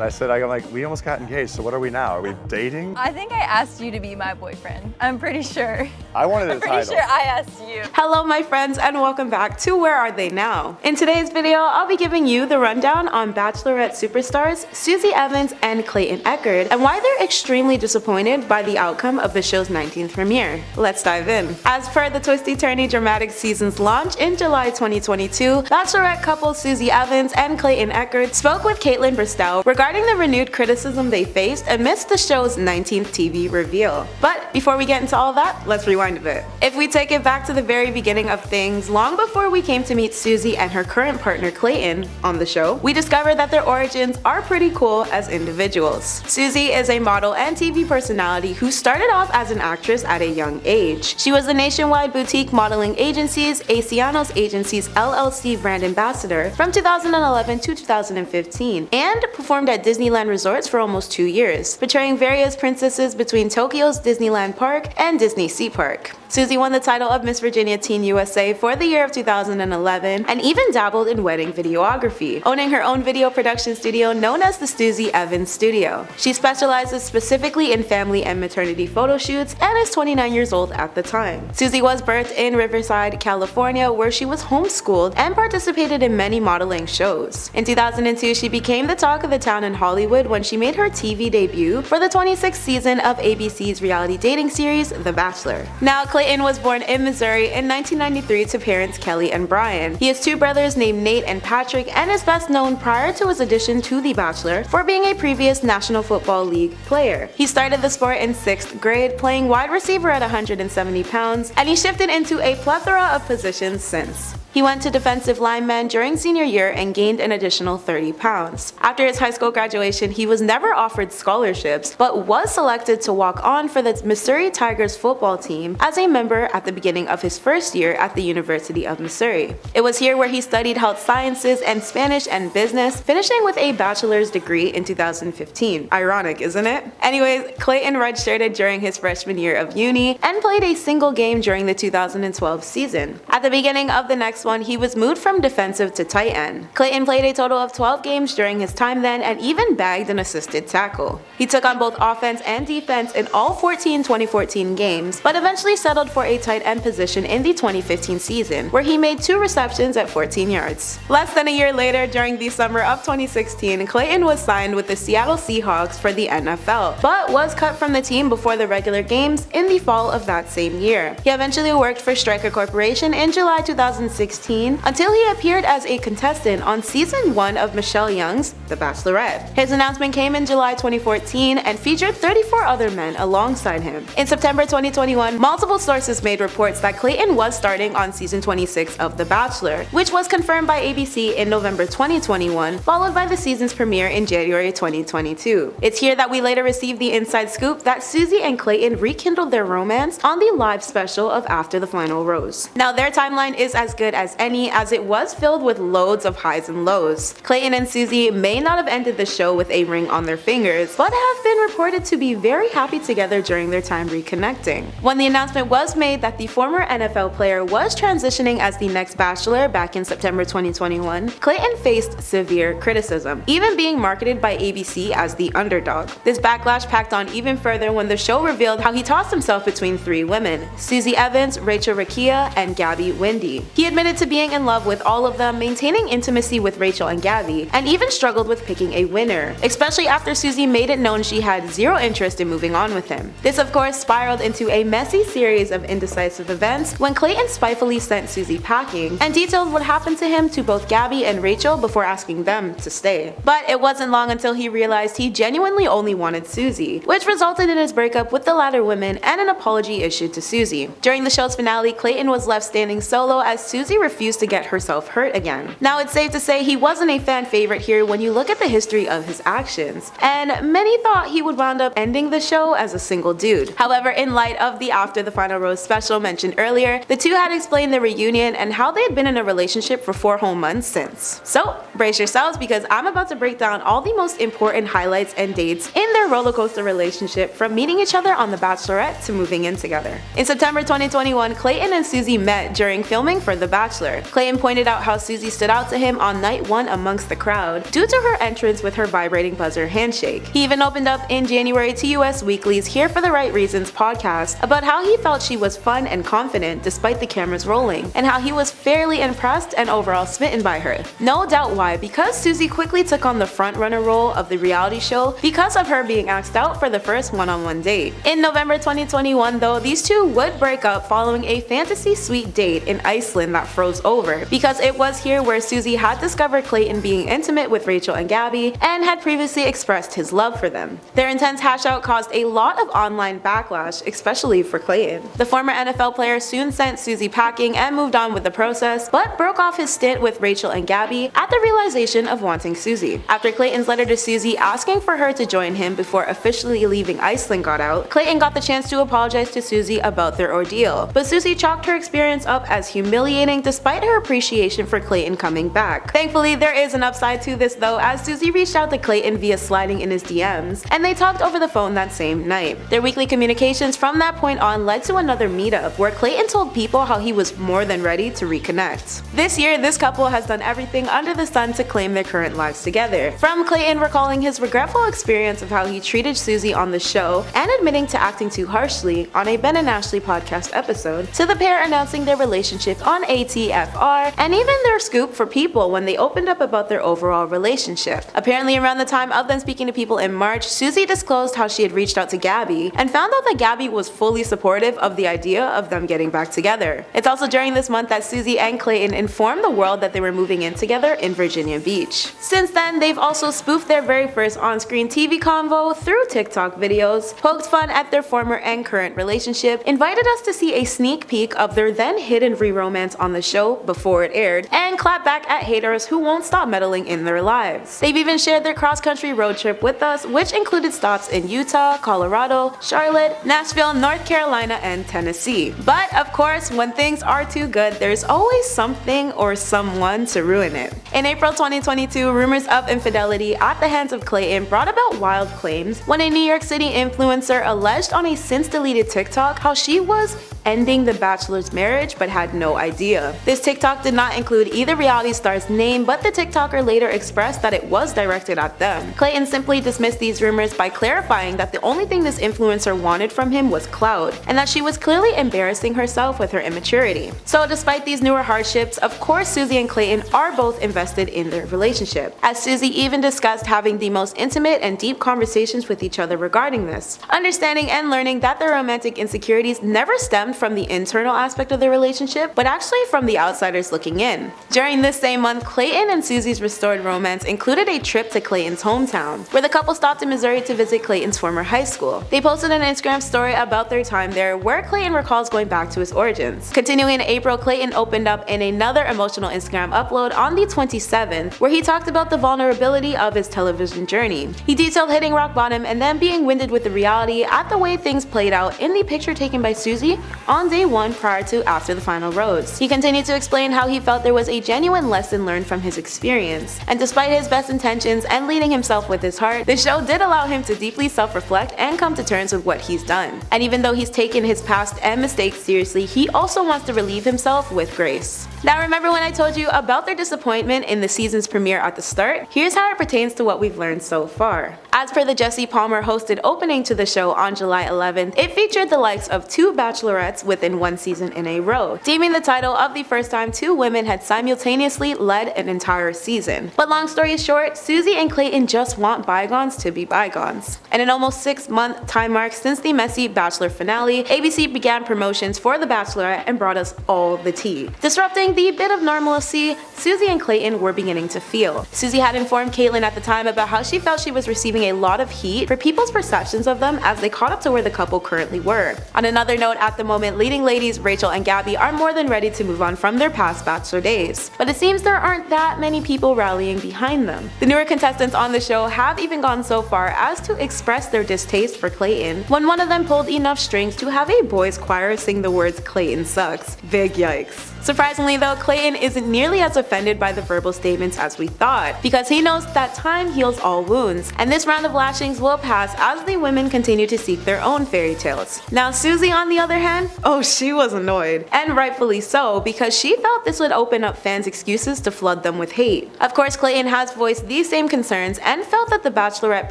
I said, I'm like, we almost got engaged, so what are we now? Are we dating? I think I asked you to be my boyfriend. I'm pretty sure. I wanted a title. I'm pretty sure I asked you. Hello my friends and welcome back to Where Are They Now? In today's video, I'll be giving you the rundown on Bachelorette superstars Susie Evans and Clayton Echard and why they're extremely disappointed by the outcome of the show's 19th premiere. Let's dive in. As per the twisty-turny dramatic season's launch in July 2022, Bachelorette couple Susie Evans and Clayton Echard spoke with Caitlin Bristow regarding the renewed criticism they faced amidst the show's 19th TV reveal. But before we get into all that, let's rewind a bit. If we take it back to the very beginning of things, long before we came to meet Susie and her current partner Clayton on the show, we discovered that their origins are pretty cool as individuals. Susie is a model and TV personality who started off as an actress at a young age. She was the nationwide boutique modeling agency's Asianos Agencies LLC brand ambassador from 2011 to 2015 and performed at Disneyland resorts for almost 2 years, portraying various princesses between Tokyo's Disneyland Park and Disney Sea Park. Susie won the title of Miss Virginia Teen USA for the year of 2011 and even dabbled in wedding videography, owning her own video production studio known as the Susie Evans Studio. She specializes specifically in family and maternity photo shoots and is 29 years old at the time. Susie was birthed in Riverside, California, where she was homeschooled and participated in many modeling shows. In 2002, she became the talk of the town in Hollywood when she made her TV debut for the 26th season of ABC's reality dating series, The Bachelor. Now, Clayton was born in Missouri in 1993 to parents Kelly and Brian. He has two brothers named Nate and Patrick and is best known prior to his addition to The Bachelor for being a previous National Football League player. He started the sport in 6th grade, playing wide receiver at 170 pounds, and he shifted into a plethora of positions since. He went to defensive lineman during senior year and gained an additional 30 pounds. After his high school graduation, he was never offered scholarships, but was selected to walk on for the Missouri Tigers football team as a member at the beginning of his first year at the University of Missouri. It was here where he studied health sciences and Spanish and business, finishing with a bachelor's degree in 2015. Ironic, isn't it? Anyways, Clayton redshirted during his freshman year of uni and played a single game during the 2012 season. At the beginning of the next one, he was moved from defensive to tight end. Clayton played a total of 12 games during his time then and even bagged an assisted tackle. He took on both offense and defense in all 14 2014 games, but eventually settled for a tight end position in the 2015 season, where he made 2 receptions at 14 yards. Less than a year later, during the summer of 2016, Clayton was signed with the Seattle Seahawks for the NFL, but was cut from the team before the regular games in the fall of that same year. He eventually worked for Stryker Corporation in July 2016 until he appeared as a contestant on season 1 of Michelle Young's The Bachelorette. His announcement came in July 2014 and featured 34 other men alongside him. In September 2021, multiple sources made reports that Clayton was starting on season 26 of The Bachelor, which was confirmed by ABC in November 2021, followed by the season's premiere in January 2022. It's here that we later received the inside scoop that Susie and Clayton rekindled their romance on the live special of After the Final Rose. Now, their timeline is as good as any, as it was filled with loads of highs and lows. Clayton and Susie may not have ended the show with a ring on their fingers, but have been reported to be very happy together during their time reconnecting. When the announcement was made that the former NFL player was transitioning as the next Bachelor back in September 2021, Clayton faced severe criticism, even being marketed by ABC as the underdog. This backlash packed on even further when the show revealed how he tossed himself between 3 women: Susie Evans, Rachel Rakia, and Gabby Wendy. He admitted to being in love with all of them, maintaining intimacy with Rachel and Gabby, and even struggled with picking a winner, especially after Susie made it known she had zero interest in moving on with him. This of course spiraled into a messy series of indecisive events when Clayton spitefully sent Susie packing and detailed what happened to him to both Gabby and Rachel before asking them to stay. But it wasn't long until he realized he genuinely only wanted Susie, which resulted in his breakup with the latter women and an apology issued to Susie. During the show's finale, Clayton was left standing solo as Susie refused to get herself hurt again. Now, it's safe to say he wasn't a fan favorite here when you look at the history of his actions, and many thought he would wound up ending the show as a single dude. However, in light of the After the Final Rose special mentioned earlier, the two had explained their reunion and how they had been in a relationship for 4 whole months since. So, brace yourselves because I'm about to break down all the most important highlights and dates in their rollercoaster relationship from meeting each other on The Bachelorette to moving in together. In September 2021, Clayton and Susie met during filming for The Bachelor Bachelor. Clayton pointed out how Susie stood out to him on night 1 amongst the crowd due to her entrance with her vibrating buzzer handshake. He even opened up in January to US Weekly's Here for the Right Reasons podcast about how he felt she was fun and confident despite the cameras rolling, and how he was fairly impressed and overall smitten by her. No doubt why, because Susie quickly took on the frontrunner role of the reality show because of her being asked out for the first one-on-one date. In November 2021 though, these two would break up following a fantasy suite date in Iceland that froze over, because it was here where Susie had discovered Clayton being intimate with Rachel and Gabby and had previously expressed his love for them. Their intense hash-out caused a lot of online backlash, especially for Clayton. The former NFL player soon sent Susie packing and moved on with the process, but broke off his stint with Rachel and Gabby at the realization of wanting Susie. After Clayton's letter to Susie asking for her to join him before officially leaving Iceland got out, Clayton got the chance to apologize to Susie about their ordeal, but Susie chalked her experience up as humiliating despite her appreciation for Clayton coming back. Thankfully, there is an upside to this though, as Susie reached out to Clayton via sliding in his DMs, and they talked over the phone that same night. Their weekly communications from that point on led to another meetup where Clayton told people how he was more than ready to reconnect. This year, this couple has done everything under the sun to claim their current lives together. From Clayton recalling his regretful experience of how he treated Susie on the show and admitting to acting too harshly on a Ben and Ashley podcast episode, to the pair announcing their relationship on ATFR, and even their scoop for People when they opened up about their overall relationship. Apparently around the time of them speaking to People in March, Susie disclosed how she had reached out to Gabby and found out that Gabby was fully supportive of the idea of them getting back together. It's also during this month that Susie and Clayton informed the world that they were moving in together in Virginia Beach. Since then, they've also spoofed their very first on-screen TV convo through TikTok videos, poked fun at their former and current relationship, invited us to see a sneak peek of their then hidden re-romance on the show before it aired, and clapped back at haters who won't stop meddling in their lives. They've even shared their cross-country road trip with us, which included stops in Utah, Colorado, Charlotte, Nashville, North Carolina, and Tennessee. But of course, when things are too good, there's always something or someone to ruin it. In April 2022, rumors of infidelity at the hands of Clayton brought about wild claims when a New York City influencer alleged on a since-deleted TikTok how she was ending the Bachelor's marriage but had no idea. This TikTok did not include either reality star's name, but the TikToker later expressed that it was directed at them. Clayton simply dismissed these rumors by clarifying that the only thing this influencer wanted from him was clout, and that she was clearly embarrassing herself with her immaturity. So despite these newer hardships, of course Susie and Clayton are both invested in their relationship, as Susie even discussed having the most intimate and deep conversations with each other regarding this, understanding and learning that their romantic insecurities never stemmed from the internal aspect of their relationship, but actually from the outsiders looking in. During this same month, Clayton and Susie's restored romance included a trip to Clayton's hometown, where the couple stopped in Missouri to visit Clayton's former high school. They posted an Instagram story about their time there, where Clayton recalls going back to his origins. Continuing in April, Clayton opened up in another emotional Instagram upload on the 27th, where he talked about the vulnerability of his television journey. He detailed hitting rock bottom and then being winded with the reality at the way things played out in the picture taken by Susie on day 1 prior to after the final rose. He continued to explain how he felt there was a genuine lesson learned from his experience, and despite his best intentions and leading himself with his heart, the show did allow him to deeply self-reflect and come to terms with what he's done. And even though he's taken his past and mistakes seriously, he also wants to relieve himself with grace. Now remember when I told you about their disappointment in the season's premiere at the start? Here's how it pertains to what we've learned so far. As per the Jesse Palmer hosted opening to the show on July 11th, it featured the likes of 2 bachelorettes within one season in a row, deeming the title of the first time 2 women had simultaneously led an entire season. But long story short, Susie and Clayton just want bygones to be bygones. And an almost 6-month time mark since the messy Bachelor finale, ABC began promotions for The Bachelorette and brought us all the tea, disrupting the bit of normalcy Susie and Clayton were beginning to feel. Susie had informed Caitlyn at the time about how she felt she was receiving a lot of heat for people's perceptions of them as they caught up to where the couple currently were. On another note, at the moment, leading ladies Rachel and Gabby are more than ready to move on from their past Bachelor days, but it seems there aren't that many people rallying behind them. The newer contestants on the show have even gone so far as to express their distaste for Clayton when one of them pulled enough strings to have a boys choir sing the words "Clayton sucks." Big yikes. Surprisingly though, Clayton isn't nearly as offended by the verbal statements as we thought, because he knows that time heals all wounds, and this round of lashings will pass as the women continue to seek their own fairy tales. Now Susie, on the other hand, oh, she was annoyed, and rightfully so, because she felt this would open up fans' excuses to flood them with hate. Of course, Clayton has voiced these same concerns and felt that the Bachelorette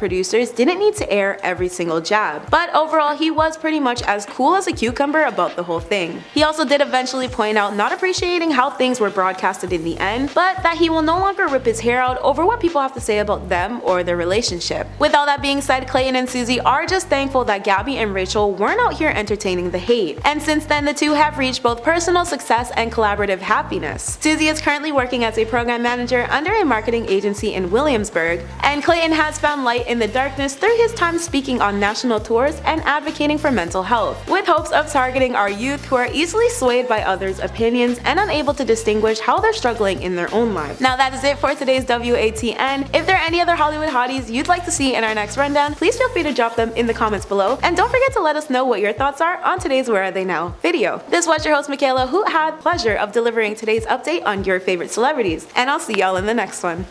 producers didn't need to air every single jab, but overall he was pretty much as cool as a cucumber about the whole thing. He also did eventually point out not appreciating how things were broadcasted in the end, but that he will no longer rip his hair out over what people have to say about them or their relationship. With all that being said, Clayton and Susie are just thankful that Gabby and Rachel weren't out here entertaining the hate, and since then the two have reached both personal success and collaborative happiness. Susie is currently working as a program manager under a marketing agency in Williamsburg, and Clayton has found light in the darkness through his time speaking on national tours and advocating for mental health, with hopes of targeting our youth who are easily swayed by others' opinions and unable to distinguish how they're struggling in their own lives. Now that is it for today's WATN. If there are any other Hollywood hotties you'd like to see in our next rundown, please feel free to drop them in the comments below, and don't forget to let us know what your thoughts are on today's Where Are They Now video. This was your host Michaela, who had the pleasure of delivering today's update on your favorite celebrities, and I'll see y'all in the next one.